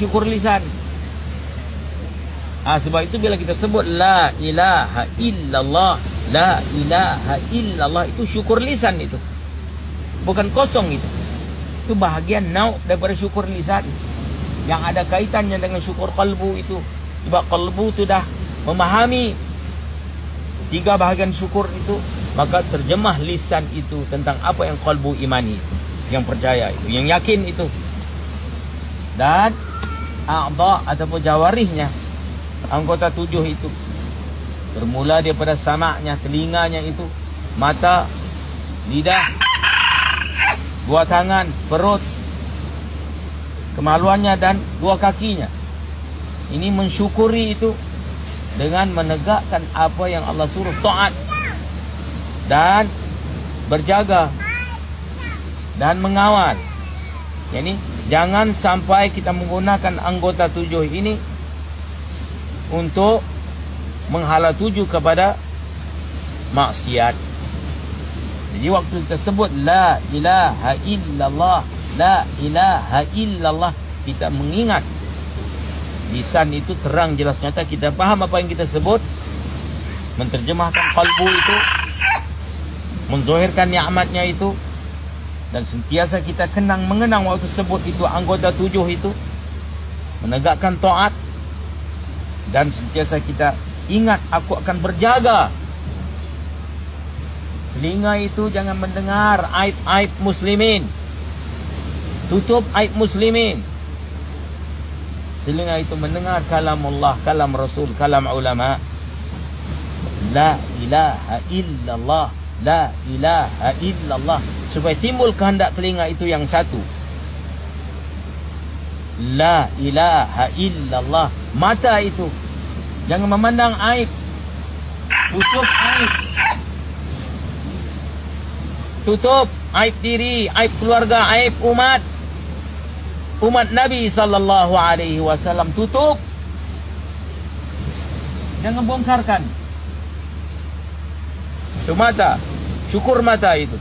syukur lisan. Sebab itu bila kita sebut la ilaha illallah, la ilaha illallah, itu syukur lisan itu. Bukan kosong itu. Itu bahagian nau' daripada syukur lisan. Yang ada kaitannya dengan syukur qalbu itu. Sebab qalbu itu dah memahami 3 bahagian syukur itu, maka terjemah lisan itu tentang apa yang qalbu imani itu, yang percaya itu, yang yakin itu. Dan a'dha ataupun jawarihnya, anggota 7 itu, bermula daripada samaknya, telinganya itu, mata, lidah, 2 tangan, perut, kemaluannya, dan 2 kakinya. Ini mensyukuri itu dengan menegakkan apa yang Allah suruh, taat, dan berjaga dan mengawal. Yani jangan sampai kita menggunakan anggota 7 ini untuk menghala tuju kepada maksiat. Jadi waktu kita sebut la ilaha illallah, la ilaha illallah, kita mengingat lisan itu terang jelas nyata, kita faham apa yang kita sebut, menterjemahkan qalbu itu, menzohirkan nikmatnya itu, dan sentiasa kita mengenang waktu sebut itu anggota 7 itu, menegakkan taat, dan sentiasa kita ingat aku akan berjaga. Telinga itu jangan mendengar aib-aib muslimin, tutup aib muslimin. Telinga itu mendengar kalam Allah, kalam Rasul, kalam ulama. La ilaha illallah, la ilaha illallah. Supaya timbul kehendak telinga itu yang satu, la ilaha illallah. Mata itu jangan memandang aib, tutup aib, tutup aib diri, aib keluarga, aib umat Nabi sallallahu alaihi wasallam, tutup, jangan bongkarkan. Itu mata, syukur mata itu.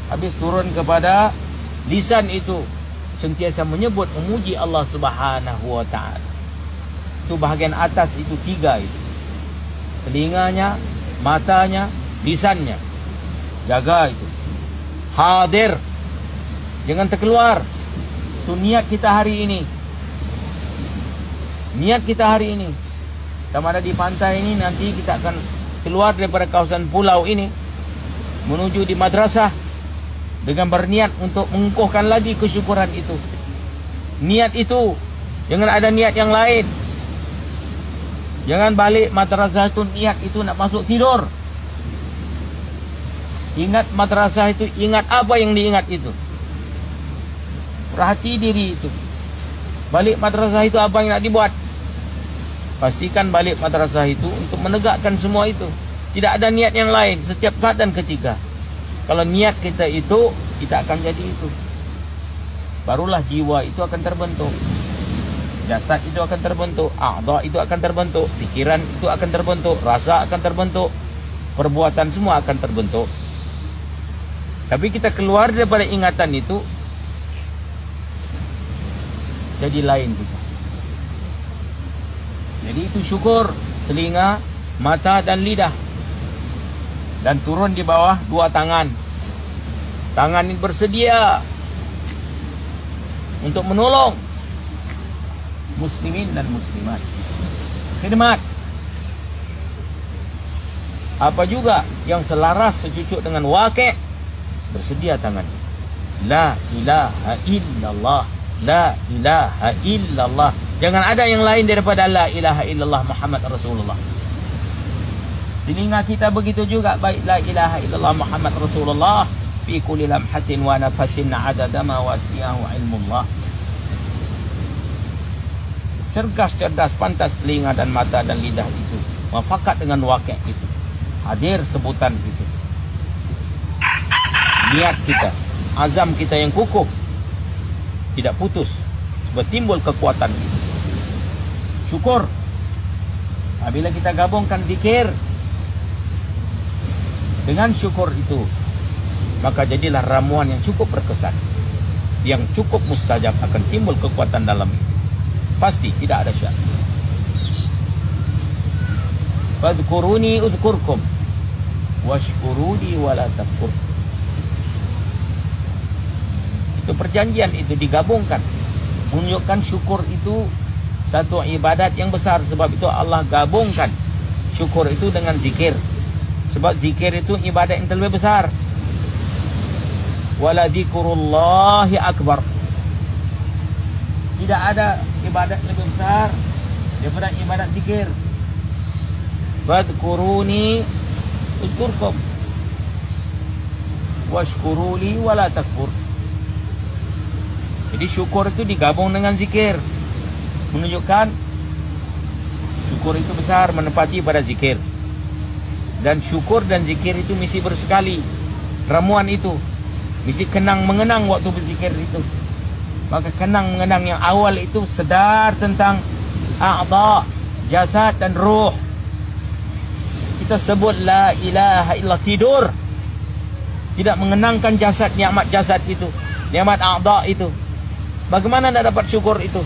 Habis turun kepada lisan itu, sentiasa menyebut, memuji Allah Subhanahu wa taala. Itu bahagian atas itu 3 itu. Telinganya, matanya, lisannya. Jaga itu. Hadir. Jangan terkeluar. Itu niat kita hari ini. Niat kita hari ini. Sama ada di pantai ini, nanti kita akan keluar daripada kawasan pulau ini menuju di madrasah dengan berniat untuk mengukuhkan lagi kesyukuran itu. Niat itu. Jangan ada niat yang lain. Jangan balik madrasah itu niat itu nak masuk tidur. Ingat madrasah itu, ingat apa yang diingat itu. Perhati diri itu. Balik madrasah itu apa yang nak dibuat. Pastikan balik madrasah itu untuk menegakkan semua itu. Tidak ada niat yang lain setiap saat dan ketika. Kalau niat kita itu, kita akan jadi itu. Barulah jiwa itu akan terbentuk. Jasad itu akan terbentuk. A'dha itu akan terbentuk. Pikiran itu akan terbentuk. Rasa akan terbentuk. Perbuatan semua akan terbentuk. Tapi kita keluar daripada ingatan itu, jadi lain kita. Jadi itu syukur telinga, mata dan lidah. Dan turun di bawah 2 tangan. Tangan ini bersedia untuk menolong muslimin dan muslimat. Khidmat. Apa juga yang selaras secucuk dengan waqi', bersedia tangan. La ilaha illallah, la ilaha illallah. Jangan ada yang lain daripada la ilaha illallah Muhammad Rasulullah. Telinga kita begitu juga, baik la ilaha illallah Muhammad Rasulullah fi kulli lamhatin wa nafasin adada ma wasi'ahu ilmullah. Cerdas, pantas telinga dan mata dan lidah itu muafakat dengan waqi' itu. Hadir sebutan itu. Niat kita, azam kita yang kukuh, tidak putus, bertimbul kekuatan itu. Syukur. Bila kita gabungkan zikir dengan syukur itu, maka jadilah ramuan yang cukup berkesan. yang cukup mustajab, akan timbul kekuatan dalam itu. Pasti, tidak ada syak. Fadhkuruni udhkurkum washkuruni wala takfur. Itu perjanjian, itu digabungkan, menunjukkan syukur itu satu ibadat yang besar. Sebab itu Allah gabungkan syukur itu dengan zikir. Sebab zikir itu ibadat yang terlebih besar. Wala dzikrullahi akbar. Tidak ada ibadat lebih besar daripada ibadat zikir. Fadhkuruni udhkurkum washkuruli wala takfur. Jadi syukur itu digabung dengan zikir, menunjukkan syukur itu besar, menepati pada zikir. Dan syukur dan zikir itu mesti bersekali. Ramuan itu mesti kenang mengenang waktu berzikir itu. Maka kenang mengenang yang awal itu sedar tentang a'dha, jasad dan ruh. Kita sebut la ilaha illallah, tidur, tidak mengenangkan jasad, nikmat jasad itu, nikmat a'dha itu. Bagaimana nak dapat syukur itu?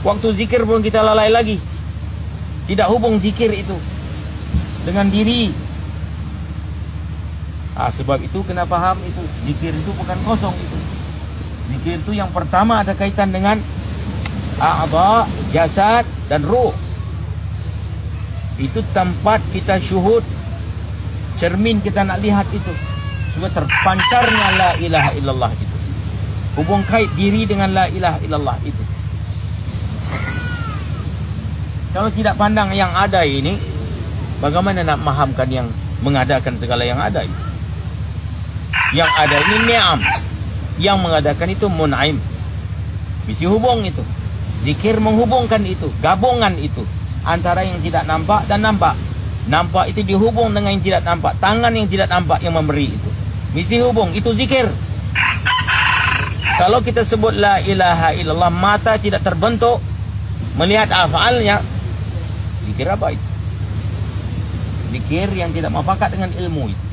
Waktu zikir pun kita lalai lagi. Tidak hubung zikir itu dengan diri. Sebab itu kena faham itu. Zikir itu bukan kosong itu. Zikir itu yang pertama ada kaitan dengan a'dha, jasad dan ruh. Itu tempat kita syuhud, cermin kita nak lihat itu. Supaya terpancarnya la ilaha illallah itu. Hubung kait diri dengan la ilaha illallah itu. Kalau tidak pandang yang ada ini, bagaimana nak mahamkan yang mengadakan segala yang ada itu? Yang ada ini ni'am, yang mengadakan itu mun'aim. Mesti hubung itu. Zikir menghubungkan itu, gabungan itu antara yang tidak nampak dan nampak. Nampak itu dihubung dengan yang tidak nampak. Tangan yang tidak nampak yang memberi itu mesti hubung, itu zikir. Kalau kita sebut la ilaha illallah, mata tidak terbentuk melihat afalnya, zikir apa itu? Zikir yang tidak mufakat dengan ilmu itu.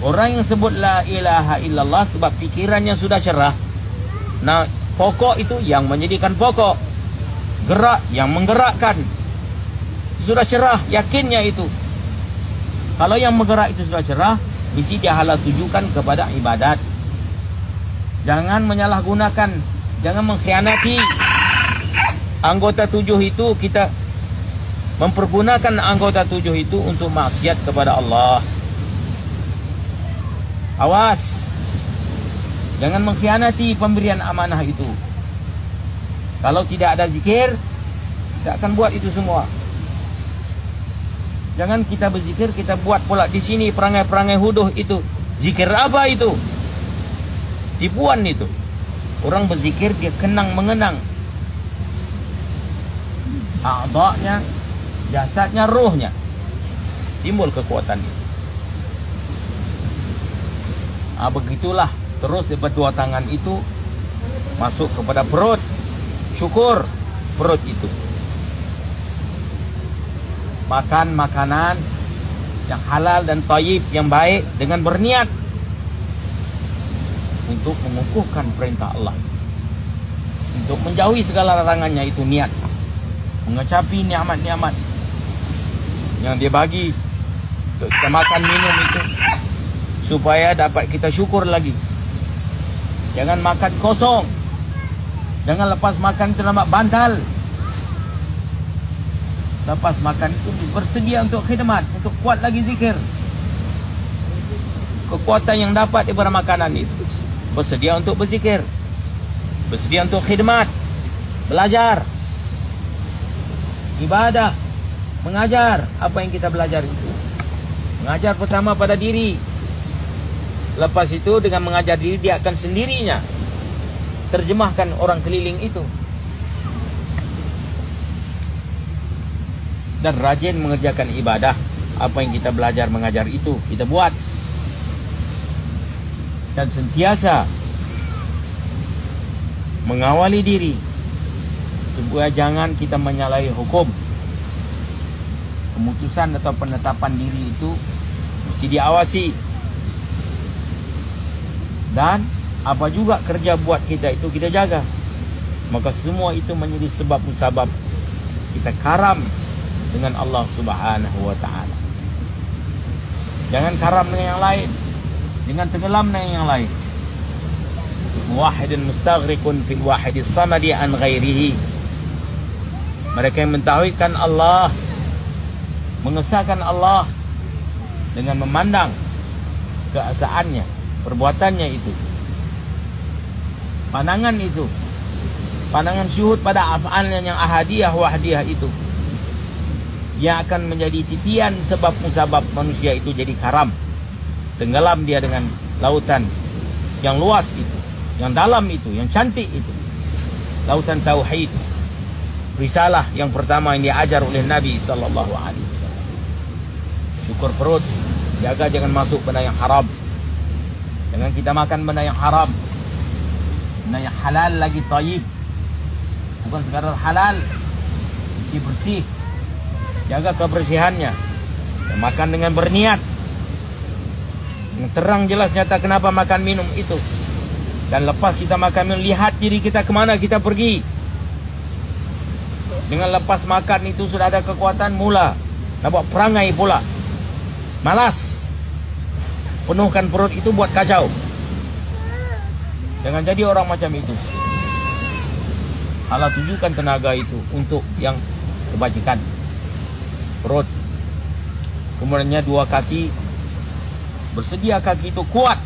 Orang yang sebut la ilaha illallah sebab pikirannya sudah cerah. Nah, pokok itu yang menjadikan pokok, gerak yang menggerakkan, sudah cerah, yakinnya itu. Kalau yang menggerak itu sudah cerah, mesti dia halal tujukan kepada ibadat. Jangan menyalahgunakan, jangan mengkhianati. Anggota 7 itu kita mempergunakan anggota 7 itu untuk maksiat kepada Allah. Awas, jangan mengkhianati pemberian amanah itu. Kalau tidak ada zikir, tidak akan buat itu semua. Jangan kita berzikir, kita buat pula di sini perangai-perangai huduh itu. Zikir apa itu? Tipuan itu. Orang berzikir dia kenang mengenang a'dha'nya, jasadnya, ruhnya. Timbul kekuatan itu. Begitulah. Terus dua tangan itu masuk kepada perut. Syukur perut itu. Makan makanan yang halal dan thayyib, yang baik, dengan berniat untuk mengukuhkan perintah Allah, untuk menjauhi segala larangannya, itu niat. Mengecapi nikmat-nikmat yang dia bagi untuk kita makan minum itu, supaya dapat kita syukur lagi. Jangan makan kosong. Jangan lepas makan itu nampak bantal. Lepas makan itu bersedia untuk khidmat, untuk kuat lagi zikir. Kekuatan yang dapat daripada makanan itu, bersedia untuk berzikir, bersedia untuk khidmat, belajar, ibadah, mengajar. Apa yang kita belajar itu? Mengajar pertama pada diri. Lepas itu dengan mengajar diri, dia akan sendirinya terjemahkan orang keliling itu. Dan rajin mengerjakan ibadah. Apa yang kita belajar mengajar itu kita buat. Dan sentiasa mengawali diri supaya jangan kita menyalahi hukum. Keputusan atau penetapan diri itu mesti diawasi. Dan apa juga kerja buat kita itu kita jaga. Maka semua itu menjadi sebab musabab kita karam dengan Allah Subhanahu wa ta'ala. Jangan karam dengan yang lain, jangan tenggelam dengan yang lain. Muwahhidun mustaghrikun fil wahidis samadi an ghairihi. Mereka yang mentauhidkan Allah, mengesahkan Allah dengan memandang keesaannya, perbuatannya itu, pandangan itu, pandangan syuhud pada af'alnya yang ahadiyah wahdiyah itu, yang akan menjadi titian sebab musabab manusia itu jadi karam, tenggelam dia dengan lautan yang luas itu, yang dalam itu, yang cantik itu, lautan tauhid, risalah yang pertama yang diajar oleh Nabi sallallahu alaihi wasallam. Syukur perut, jaga jangan masuk benda yang haram. Jangan kita makan benda yang haram. Benda yang halal lagi tayyib. Bukan sekadar halal, bersih-bersih. Jaga kebersihannya. Dan makan dengan berniat. Yang terang jelas nyata kenapa makan minum itu. Dan lepas kita makan minum, lihat diri kita kemana kita pergi. Dengan lepas makan itu sudah ada kekuatan mula. Nak buat perangai pula. Malas. Penuhkan perut itu buat kacau. Jangan jadi orang macam itu. Allah tujukan tenaga itu untuk yang kebajikan. Perut. Kemudiannya dua kaki. Bersedia kaki itu kuat.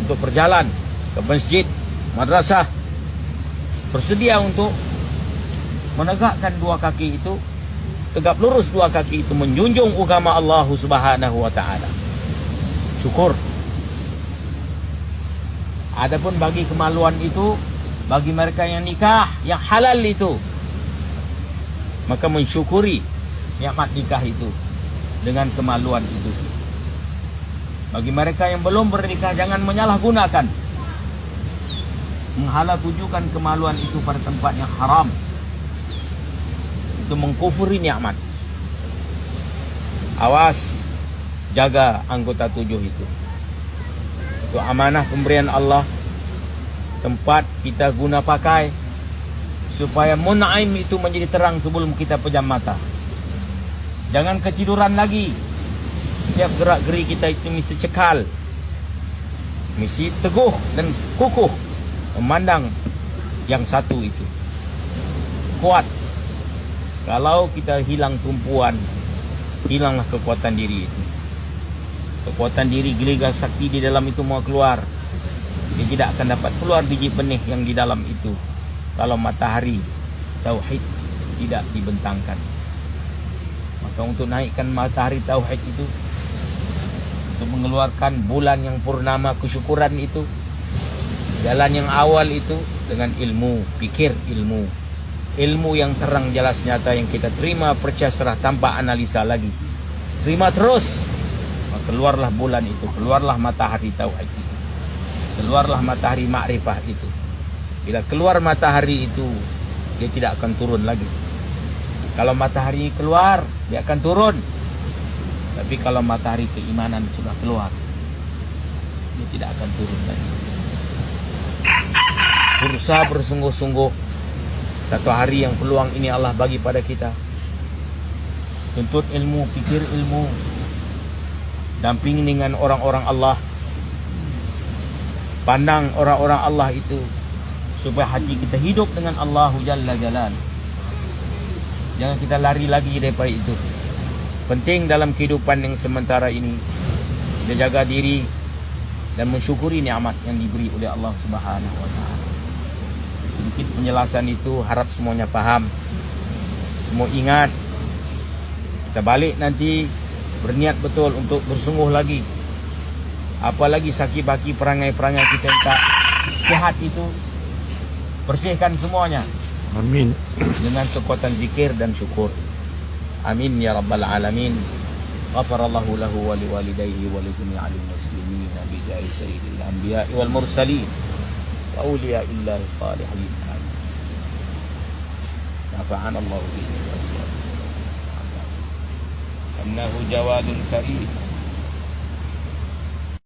Untuk berjalan ke masjid, madrasah. Bersedia untuk menegakkan dua kaki itu, tegap lurus dua kaki itu, menjunjung agama Allah Subhanahu wa ta'ala. Syukur. Adapun bagi kemaluan itu, bagi mereka yang nikah, yang halal itu, maka mensyukuri nikmat nikah itu dengan kemaluan itu. Bagi mereka yang belum bernikah, jangan menyalahgunakan, menghala tujukan kemaluan itu pada tempat yang haram. Itu mengkufuri nikmat. Awas, jaga anggota tujuh itu. Itu amanah pemberian Allah. Tempat kita guna pakai supaya mun'aim itu menjadi terang sebelum kita pejam mata. Jangan ketiduran lagi. Setiap gerak-geri kita itu mesti cekal, mesti teguh dan kukuh memandang yang satu itu. Kuat. Kalau kita hilang tumpuan, hilanglah kekuatan diri itu. Kekuatan diri, gelikah sakti di dalam itu mau keluar. Dia tidak akan dapat keluar biji benih yang di dalam itu kalau matahari tauhid tidak dibentangkan. Maka untuk naikkan matahari tauhid itu, untuk mengeluarkan bulan yang purnama kesyukuran itu, jalan yang awal itu dengan ilmu, pikir ilmu. Ilmu yang terang jelas nyata yang kita terima, percaya serah tanpa analisa lagi. Terima terus. Maka keluarlah bulan itu, keluarlah matahari tauhid itu, keluarlah matahari makrifah itu. Bila keluar matahari itu, dia tidak akan turun lagi. Kalau matahari keluar, dia akan turun. Tapi kalau matahari keimanan sudah keluar, dia tidak akan turun lagi. Berusaha bersungguh-sungguh. Satu hari yang peluang ini Allah bagi pada kita. Tuntut ilmu, pikir ilmu, dampingi dengan orang-orang Allah, pandang orang-orang Allah itu, supaya hati kita hidup dengan Allah Jalla Jalal. Jangan kita lari lagi daripada itu. Penting dalam kehidupan yang sementara ini, kita jaga diri dan mensyukuri nikmat yang diberi oleh Allah Subhanahu wa ta'ala. Sedikit penjelasan itu, harap semuanya paham, semua ingat. Kita balik nanti berniat betul untuk bersungguh lagi. Apalagi saki-baki perangai-perangai kita yang tak sehat itu, bersihkan semuanya. Amin. Dengan kekuatan zikir dan syukur. Amin ya rabbal alamin. Ghafarallahu lahu wa liwalidayhi wa lijami'il muslimin bi jahi sayyidil anbiya wal mursalin wa awliya illahi salihin. Nafa'ana Allah bihi. Innahu jawadun karim.